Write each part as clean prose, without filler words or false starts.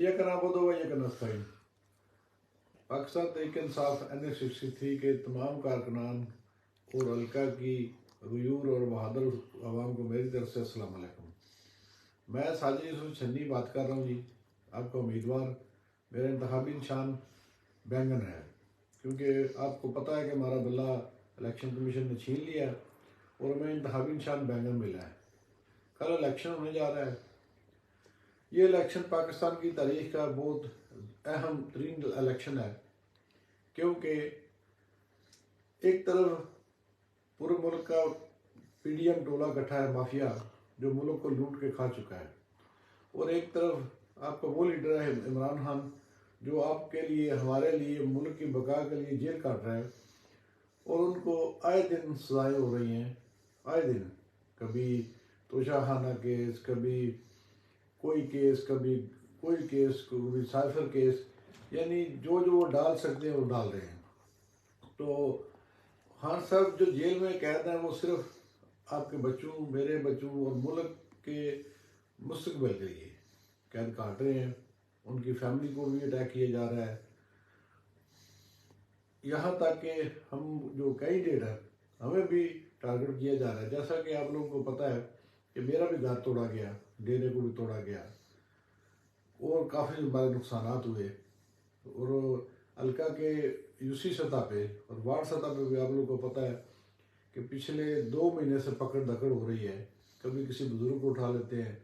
इय्याक नअबुदु व इय्याक नस्तईन। पाकिस्तान तहरीक-ए-इंसाफ NS63 के तमाम कारकुनान और हल्का की गयूर और बहादुर आवाम को मेरी तरफ से अस्सलाम वालेकुम। मैं साजिद यूसुफ छन्नी बात कर रहा हूँ जी, आपका उम्मीदवार। मेरा इंतखाबी निशान बैंगन है, क्योंकि आपको पता है कि हमारा बिल्ला इलेक्शन कमीशन ने छीन लिया और हमें इंतखाबी निशान बैंगन मिला है। कल इलेक्शन होने जा रहा है। ये इलेक्शन पाकिस्तान की तारीख का बहुत अहम तरीन इलेक्शन है, क्योंकि एक तरफ पूरे मुल्क का PDM टोला इकट्ठा है, माफिया जो मुल्क को लूट के खा चुका है, और एक तरफ आपका वो लीडर है इमरान खान जो आपके लिए, हमारे लिए, मुल्क की बका के लिए जेल काट रहा है, और उनको आए दिन सजाएं हो रही हैं। आए दिन कभी तोशाखाना केस, कभी कोई केस, कभी कोई केस, कभी साइफर केस, यानी जो जो वो डाल सकते हैं वो डाल रहे हैं। तो हाँ साहब जो जेल में कैद हैं वो सिर्फ आपके बच्चों, मेरे बच्चों और मुल्क के मुस्तकबिल के लिए कैद काट रहे हैं। उनकी फैमिली को भी अटैक किया जा रहा है। यहाँ तक कि हम जो कैंडिडेट है हमें भी टारगेट किया जा रहा है। जैसा कि आप लोगों को पता है कि मेरा भी घर तोड़ा गया, डेरे को भी तोड़ा गया और काफ़ी बड़े नुकसान हुए। और हल्का के UC सतह पे और वार्ड सतह पे भी आप लोगों को पता है कि पिछले 2 महीने से पकड़ दकड़ हो रही है। कभी किसी बुजुर्ग को उठा लेते हैं,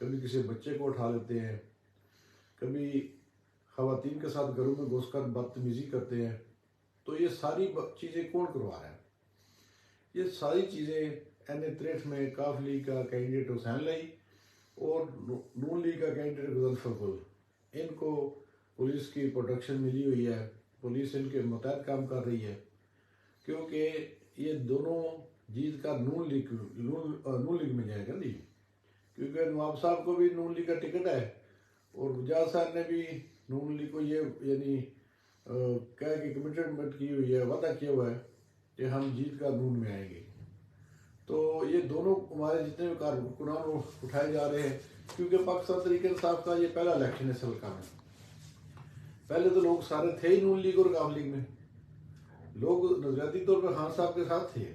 कभी किसी बच्चे को उठा लेते हैं, कभी खवातीन के साथ घरों में घुसकर बदतमीजी करते हैं। तो ये सारी चीज़ें कौन करवा रहा है? ये सारी चीज़ें NA63 में काफ लीग का कैंडिडेट हुसैन लाई और नून लीग का कैंडिडेट गुजर फकुल, इनको पुलिस की प्रोटेक्शन मिली हुई है। पुलिस इनके मुतहद काम कर रही है, क्योंकि ये दोनों जीत का नून लीग में जाएगा नहीं, क्योंकि नवाब साहब को भी नून लीग का टिकट है और गुजरात साहब ने भी नून लीग को ये यानी कह के कमिटमेंट की हुई है, वादा किया हुआ है कि हम जीत का नून में आएंगे। तो ये दोनों हमारे जितने भी कारकुनान उठाए जा रहे हैं, क्योंकि पाकिस्तान तहरीक-ए-इंसाफ का ये पहला इलेक्शन है इस हल्का में। पहले तो लोग सारे थे ही नून लीग और काफ लीग में, लोग नजरियाती तौर पर खान साहब के साथ थे,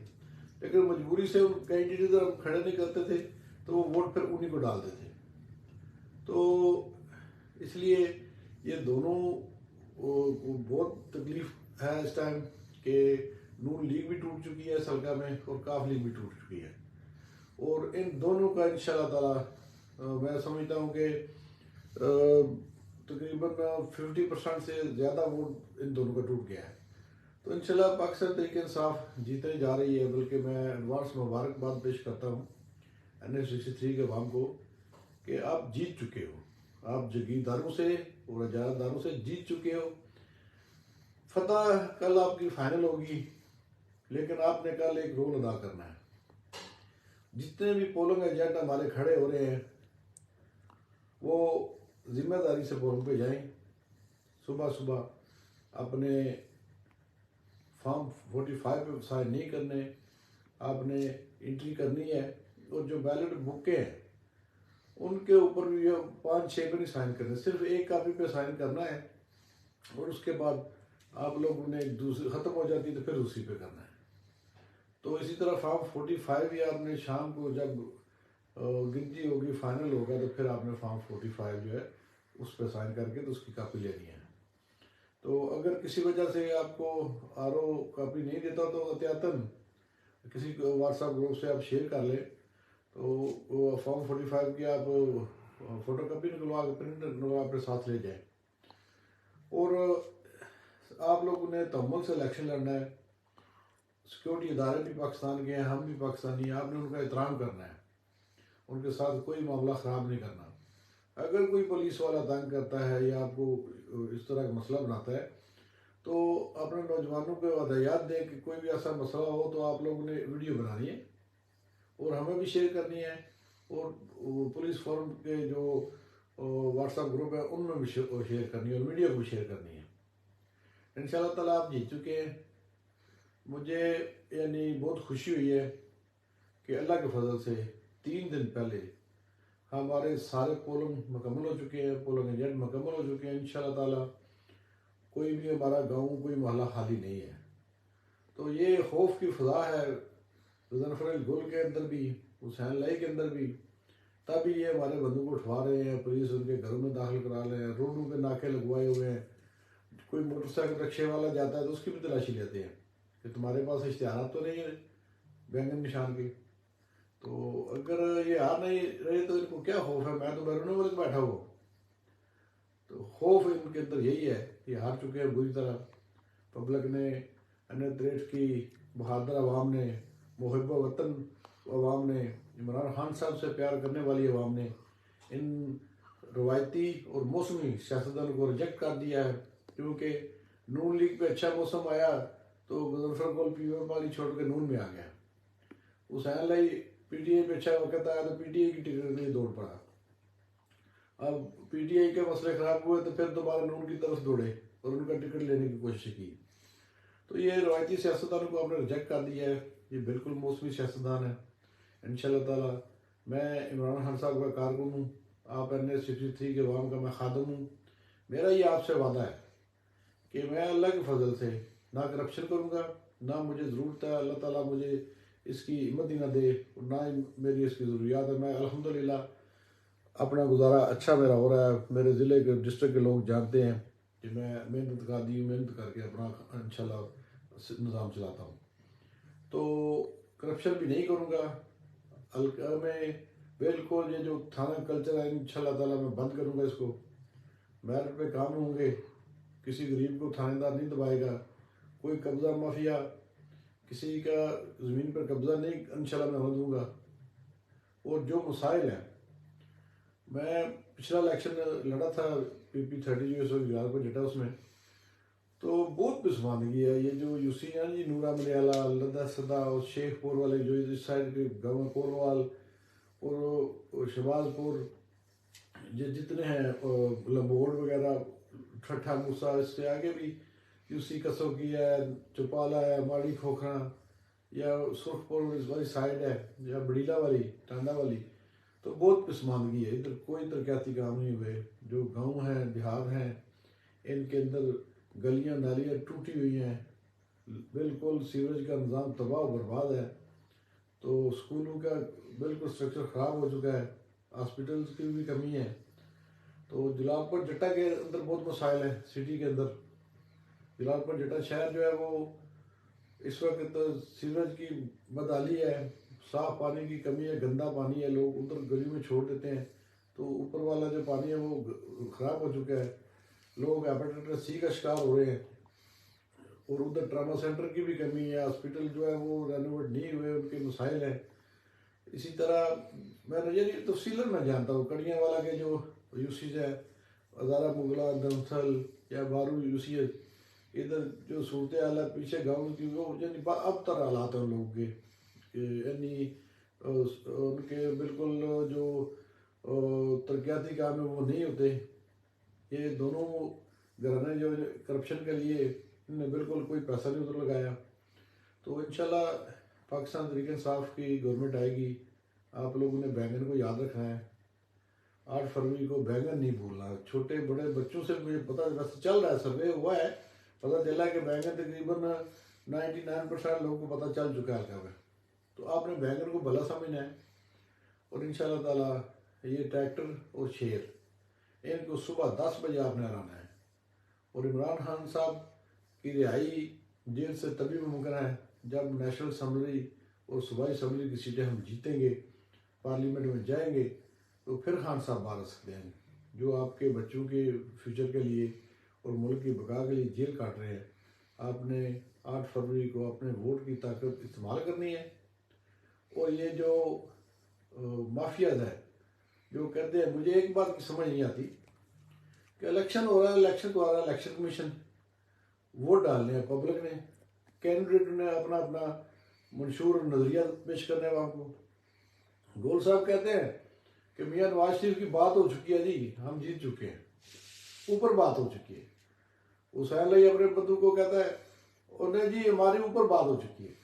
लेकिन मजबूरी से उन कैंडिडेट अगर खड़े नहीं करते थे तो वो वोट फिर उन्हीं को डालते थे। तो इसलिए ये दोनों बहुत तकलीफ है इस टाइम कि नून लीग भी टूट चुकी है इस हल्का में और काफ लीग भी टूट चुकी है। और इन दोनों का इंशाल्लाह ताला मैं समझता हूँ कि तकरीबन 50% से ज़्यादा वोट इन दोनों का टूट गया है। तो इंशाल्लाह पाकिस्तान तहरीक-ए-इंसाफ जीतने जा रही है। बल्कि मैं एडवांस मुबारकबाद पेश करता हूँ NS63 के अवाम को कि आप जीत चुके हो। आप जगीरदारों से और इजारतदारों से जीत चुके हो। फतह कल आपकी फाइनल होगी, लेकिन आपने कल एक रोल अदा करना है। जितने भी पोलिंग एजेंट हमारे खड़े हो रहे हैं वो जिम्मेदारी से पोलिंग पे जाएं। सुबह सुबह अपने फॉर्म 45 पे साइन नहीं करने, आपने एंट्री करनी है। और जो बैलेट बुकें हैं उनके ऊपर भी 5-6 पे नहीं साइन करने, सिर्फ एक कापी पे साइन करना है। और उसके बाद आप लोगों ने दूसरी ख़त्म हो जाती तो फिर उसी पे करना है। तो इसी तरह फॉर्म 45 ही आपने शाम को जब गिनती होगी, फाइनल होगा, तो फिर आपने फॉर्म 45 जो है उस पर साइन करके तो उसकी कापी लेनी है। तो अगर किसी वजह से आपको RO कापी नहीं देता तो एहतियातन किसी व्हाट्सएप ग्रुप से आप शेयर कर लें, तो वो फॉर्म 45 की आप फोटो कापी निकलवा के प्रिंट निकलवा अपने साथ ले जाएं। और आप लोगों ने तहम्मुल से इलेक्शन लड़ना है। सिक्योरिटी इदारे भी पाकिस्तान के हैं, हम भी पाकिस्तानी हैं। आपने उनका एहतराम करना है, उनके साथ कोई मामला ख़राब नहीं करना। अगर कोई पुलिस वाला तंग करता है या आपको इस तरह का मसला बनाता है तो अपने नौजवानों को हदायत दें कि कोई भी ऐसा मसला हो तो आप लोगों ने वीडियो बनानी है और हमें भी शेयर करनी है, और पुलिस फोरम के जो व्हाट्सएप ग्रुप है उनमें भी शेयर करनी है और मीडिया को भी शेयर करनी है। इंशाल्लाह ताला आप जीत चुके हैं। मुझे यानी बहुत खुशी हुई है कि अल्लाह के फजल से 3 दिन पहले हमारे सारे पोलिंग मुकम्मल हो चुके हैं, पोलिंग एजेंट मुकम्मल हो चुके हैं। इंशाल्लाह ताला कोई भी हमारा गांव, कोई मोहल्ला खाली नहीं है। तो ये खौफ की फ़ज़ा है मुजफ्फर गुल के अंदर भी, हुसैन लाई के अंदर भी। तभी ये हमारे बंदूक को उठवा रहे हैं, पुलिस उनके घरों में दाखिल करा रहे हैं, रोडों पे नाके लगवाए हुए हैं। कोई मोटरसाइकिल रिक्शे वाला जाता है तो उसकी भी तलाशी लेते हैं कि तुम्हारे पास इश्तिहार तो नहीं है बैंगन निशान के। तो अगर ये आ नहीं रहे तो इनको क्या खौफ है? मैं तो बैरून मुल्क बैठा हुआ। तो खौफ इनके अंदर यही है कि हार चुके हैं बुरी तरह। पब्लिक ने अनंत रेट की, बहादुर अवाम ने, मुहिब वतन अवाम ने, इमरान खान साहब से प्यार करने वाली अवाम ने इन रवायती और मौसमी सियासतदानों को रिजेक्ट कर दिया है। क्योंकि नून लीग पे अच्छा मौसम आया तो मुजफ्फर को पीओ वाली छोड़ के नून में आ गया। हुसैन लाई पीटीआई पे अच्छा वक्त आया तो पीटीआई की टिकट के लिए दौड़ पड़ा। अब पीटीआई के मसले खराब हुए तो फिर दोबारा नून की तरफ दौड़े और उनका टिकट लेने की कोशिश की। तो ये रवायती सियासतदानों को आपने रिजेक्ट कर दिया है। ये बिल्कुल मौसमी सियासतदान है। इंशाल्लाह ताला मैं इमरान खान साहब का कारकुन हूँ, आप NS-63 के अवाम का मैं खादम हूँ। मेरा ये आपसे वादा है कि मैं अल्लाह के फजल से ना करप्शन करूँगा, ना मुझे ज़रूरत है, अल्लाह ताला मुझे इसकी हिम्मत ही ना दे और ना ही मेरी इसकी ज़रूरियात है। मैं अल्हम्दुलिल्लाह अपना गुजारा अच्छा मेरा हो रहा है। मेरे ज़िले के डिस्ट्रिक्ट के लोग जानते हैं कि मैं मेहनत करके अपना इंशाल्लाह निज़ाम चलाता हूँ। तो करप्शन भी नहीं करूँगा। हल्का में बिल्कुल ये जो थाना कल्चर है इंशाल्लाह ताला मैं बंद करूँगा इसको। मेरिट पे काम होंगे, किसी गरीब को थानेदार नहीं दबाएगा, कोई कब्जा माफिया किसी का ज़मीन पर कब्जा नहीं इंशाल्लाह मैं होने दूँगा। और जो मसाइल हैं, मैं पिछला इलेक्शन लड़ा था PP30 जो इस वक्त गुजरात को जटा, उसमें तो बहुत पिसमानगी है। ये जो यूसी है ना जी, नूरा मलियाला, लदा सदा और शेखपुर वाले जो इस साइड के गाँव कोलवाल और शहबाजपुर, ये जितने हैं लंबोड़ वगैरह, ठट्ठा मूसा, इससे आगे भी यूसी कसोगी है, चौपाला है, माड़ी खोखरा या सुरखपुर इस वाली साइड है, या बड़ीला वाली, टांडा वाली, तो बहुत पिसमानगी है। इधर कोई तरक्याती काम नहीं हुए। जो गांव हैं, देहात हैं, इनके अंदर गलियां नालियां टूटी हुई हैं, बिल्कुल सीवरेज का निज़ाम तबाह बर्बाद है। तो स्कूलों का बिल्कुल स्ट्रक्चर ख़राब हो चुका है, हॉस्पिटल्स की भी कमी है। तो जलालपुर जट्टा के अंदर बहुत मसाइल हैं। सिटी के अंदर जलालपुर जट्टा शहर जो है वो इस वक्त तो सीवरेज की बदहाली है, साफ पानी की कमी है, गंदा पानी है, लोग उधर गली में छोड़ देते हैं। तो ऊपर वाला जो पानी है वो ख़राब हो चुका है, लोग हेपेटाइटिस C का शिकार हो रहे हैं। और उधर ट्रामा सेंटर की भी कमी है, हॉस्पिटल जो है वो रेनोवेट नहीं हुए, उनके मसाइल हैं। इसी तरह मैं ये तफसीलन मैं जानता हूँ कड़ियाँ वाला के जो यूसीज है, हज़ारा मुगला, दमथल या बारू यूसी, इधर जो सूरत हाल है पीछे गाँव की, वो यानी अब तर हालात हैं उन लोगों के, यानी उनके बिल्कुल जो तरक्याती काम है वो नहीं होते। ये दोनों घराने जो करप्शन के लिए इन्होंने बिल्कुल कोई पैसा नहीं उधर लगाया। तो इंशाल्लाह पाकिस्तान तरीके इंसाफ की गवर्नमेंट आएगी। आप लोगों ने बैंगन को याद रखना है। 8 फरवरी को बैंगन नहीं भूलना। छोटे बड़े बच्चों से मुझे पता वैसे चल रहा है, सर्वे हुआ है, पता चला कि बैंगन तकरीबन 99% लोगों को पता चल चुका है हल्का में। तो आपने बैंगन को भला समझना है। और इंशाल्लाह ताला ये ट्रैक्टर और शेर इनको सुबह 10 बजे आपने हराना है। और इमरान खान साहब की रिहाई जेल से तभी मुमकिन है जब नेशनल असम्बली और सूबाई असम्बली की सीटें हम जीतेंगे, पार्लियामेंट में जाएंगे, तो फिर खान साहब बाहर आ सकते हैं। जो आपके बच्चों के फ्यूचर के लिए और मुल्क की बका के लिए जेल काट रहे हैं, आपने 8 फरवरी को अपने वोट की ताकत इस्तेमाल करनी है। और ये जो माफियाज है जो कहते हैं, मुझे एक बात की समझ नहीं आती कि इलेक्शन हो रहा है, इलेक्शन तो आ रहा है, इलेक्शन कमीशन वोट डालने हैं पब्लिक ने, कैंडिडेट ने अपना अपना मंशूर नज़रिया पेश करने है आपको। गोल साहब कहते हैं कि मियाँ नवाज शरीफ की बात हो चुकी है जी, हम जीत चुके हैं, ऊपर बात हो चुकी है। हुसैन लाई अपने बंधु को कहता है उन्हें जी हमारे ऊपर बात हो चुकी है,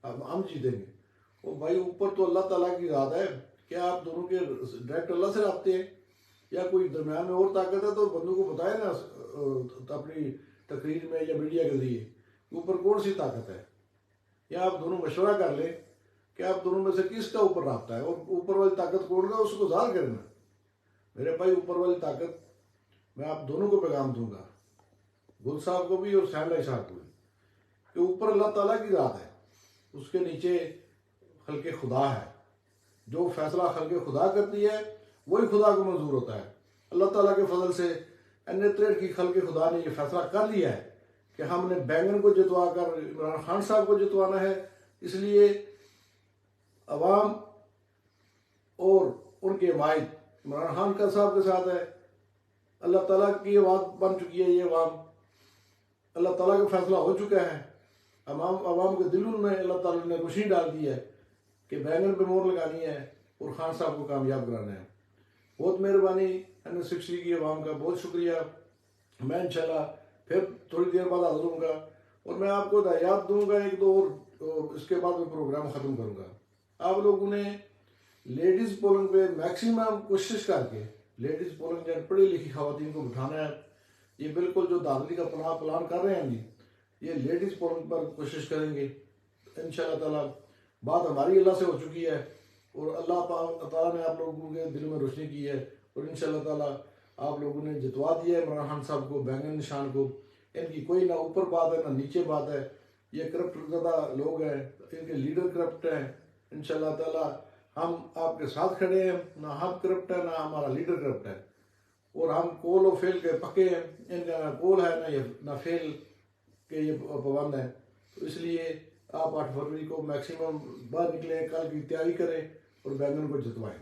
अब हम जीतेंगे। वो भाई ऊपर तो अल्लाह ताला की रात है, क्या आप दोनों के डायरेक्ट अल्लाह से रबते हैं या कोई दरम्यान में और ताकत है? तो बंदों को बताए ना अपनी तकरीर में या मीडिया के जरिए ऊपर कौन सी ताकत है, या आप दोनों मशवरा कर लें कि आप दोनों में से किसका ऊपर रबता है और ऊपर वाली ताकत कौन है उसको ज़ाहिर करना। मेरे भाई ऊपर वाली ताकत मैं आप दोनों को पैगाम दूंगा, गुल साहब को भी और सैमलाई साहब को भी, कि ऊपर अल्लाह ताला की ज़ात है, उसके नीचे खल्के खुदा है। जो फैसला खल्के खुदा करती है वही खुदा को मंजूर होता है। अल्लाह ताला के फजल से NA-63 की खल्के खुदा ने यह फैसला कर लिया है कि हमने बैंगन को जितवा कर इमरान खान साहब को जितवाना है। इसलिए अवाम और उनकी हिमायत इमरान खान का साहब के साथ है। अल्लाह ताला की बात बन चुकी है, ये अवाम अल्लाह ताला का फैसला हो चुका है। अवाम के दिलों में अल्लाह ताला ने रोशनी डाल दी है कि बैंगन पे मोहर लगानी है और खान साहब को कामयाब कराना है। बहुत मेहरबानी NA-60 की अवाम का, बहुत शुक्रिया। मैं इंशाल्लाह फिर थोड़ी देर बाद हाजिर होऊंगा और मैं आपको हिदायत दूंगा एक दो और इसके बाद मैं प्रोग्राम ख़त्म करूंगा। आप लोगों ने लेडीज़ पोलिंग पे मैक्सिमम कोशिश करके लेडीज़ पोलिंग जब पढ़ी लिखी खवातीन को उठाना है। ये बिल्कुल जो दादली का प्लान कर रहे हैं जी, ये लेडीज़ पोलिंग पर कोशिश करेंगे इंशाल्लाह ताला। बात हमारी अल्लाह से हो चुकी है और अल्लाह ताला ने आप लोगों के दिल में रोशनी की है और इंशाल्लाह ताला आप लोगों ने जितवा दिया है इमरान खान साहब को, बैंगन निशान को। इनकी कोई ना ऊपर बात है ना नीचे बात है। ये करप्ट ज़्यादा लोग हैं, इनके लीडर करप्ट हैं। इंशाल्लाह ताला हम आपके साथ खड़े हैं, ना हम करप्ट है ना हमारा लीडर करप्ट है, और हम कोल और फेल के पक्के हैं। इनका ना कोल है ना फेल के ये पाबंद है। तो इसलिए आप 8 फरवरी को मैक्सिमम बाहर निकलें, कल की तैयारी करें और बैंगन को जितवाएं।